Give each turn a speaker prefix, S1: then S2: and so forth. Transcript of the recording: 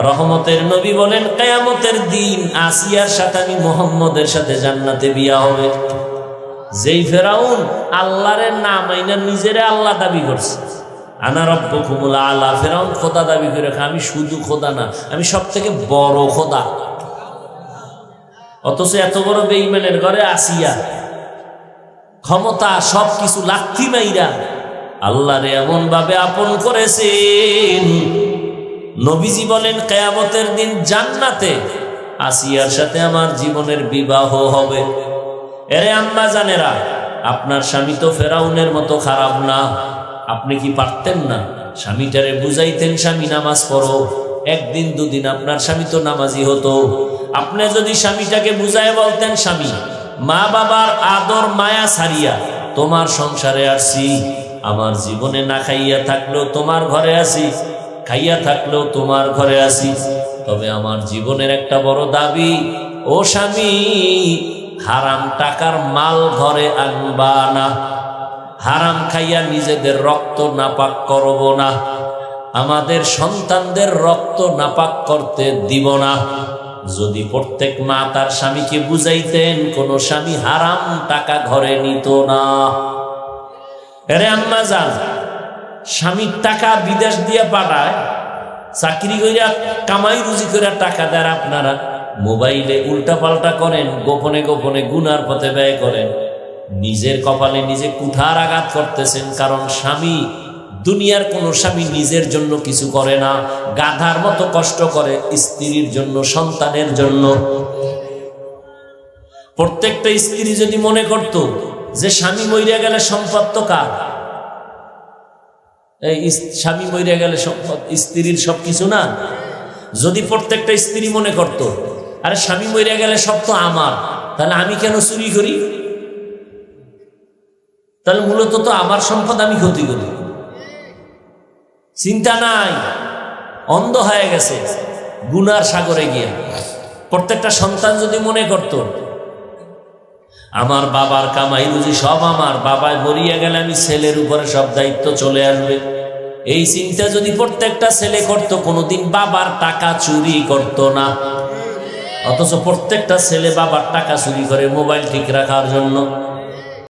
S1: রহমতের নবী বলেন কিয়ামতের দিন আসিয়ার সাথে আমি মুহাম্মদের সাথে জান্নাতে বিয়া হবে। যেই ফেরাউন আল্লাহর নাম আইনা নিজেরে আল্লাহ দাবি করছে, আনা রব্বুকুমুল আলা, ফেরাউন খোদা দাবি করে, আমি শুধু খোদা না, আমি সব থেকে বড় খোদা। অথচ এত বড় বেঈমানের ঘরে আসিয়া ক্ষমতা সবকিছু লাথি মাইরা আল্লাহরে এমন ভাবে আপন করেছেন। নবীজি বলেন কিয়ামতের দিন জান্নাতে আসিয়ার সাথে আমার জীবনের বিবাহ হবে। এরে আম্মা জানেরা, আপনার স্বামী তো ফেরাউনের মতো খারাপ না। আপনি কি পারতেন না স্বামীটারে বুঝাইতেন, স্বামী নামাজ পড়ো, একদিন দুদিন আপনার স্বামী তো নামাজি হতো। আপনি যদি স্বামীটাকে বুঝায় বলতেন, স্বামী মা বাবার আদর মায়া ছাড়িয়া তোমার সংসারে আসছি, আমার জীবনে না খাইয়া থাকলেও তোমার ঘরে আসি, খাইয়া থাকলেও তোমার ঘরে আসি, তবে আমার জীবনের একটা বড় দাবি, ও স্বামী হারাম টাকার মাল ঘরে আনবা না, হারাম খাইয়া নিজেদের রক্ত নাপাক করব না, আমাদের সন্তানদের রক্ত নাপাক করতে দিব না। যদি প্রত্যেক মা তার স্বামীকে বুঝাইতেন, কোন স্বামী হারাম টাকা ঘরে নিত না। আরে আম্মা জান, স্বামীর টাকা বিদেশ দিয়ে পাঠায়, চাকরি কইরা কামাই রুজি করে টাকা দেয়, আপনারা মোবাইলে উল্টা পাল্টা করেন, গোপনে গোপনে গুনার পথে ব্যয় করেন, নিজের কপালে নিজে কুঠার আঘাত করতেছেন। কারণ স্বামী, দুনিয়ার কোনো স্বামী নিজের জন্য কিছু করে না, গাধার মতো কষ্ট করে স্ত্রীর জন্য, সন্তানের জন্য। প্রত্যেকটা স্ত্রী যদি মনে করত যে স্বামী মরিয়া গেলে সম্পদ তো কার, এই স্বামী মরিয়া গেলে সম্পদ স্ত্রীর সবকিছু না, যদি প্রত্যেকটা স্ত্রী মনে করত আরে স্বামী মরিয়া গেলে সব তো আমার, তাহলে আমি কেন চুরি করি, তাহলে মূলত তো আমার সম্পদ আমি ক্ষতি করি। চিন্তা নাই, অন্ধ হয়ে গেছে গুনার সাগরে গিয়ে। প্রত্যেকটা সন্তান যদি মনে করত আমার বাবার কামাই রুজি সব আমার, বাবায় মরিয়া গেলে আমি ছেলের উপরে সব দায়িত্ব চলে আসবে, এই চিন্তা যদি প্রত্যেকটা ছেলে করত, কোনোদিন বাবার টাকা চুরি করত না। অথচ প্রত্যেকটা ছেলে বাবার টাকা চুরি করে মোবাইল ঠিক রাখার জন্য।